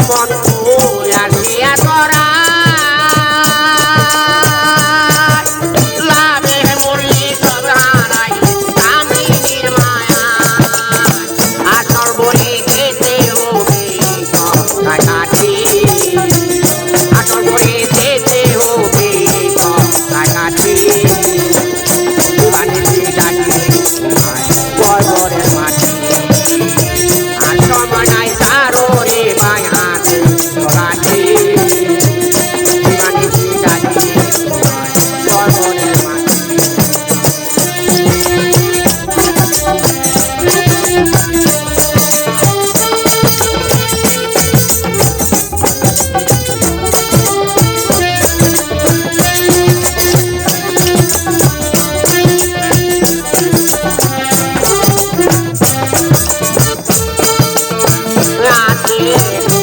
বন্ধু আসিয়া তোরা লাভে মরলি সব হারাই কামিনীর মায়া আসল বলে যেতে হবে কাটি আসল বলে যেতে হবে কাটি বানিয়ে ডাকি বর্বরের মাটি আর সময় তারো রে বায়াত রাখি বানিয়ে ডাকি বর্বরের মাটি রাতে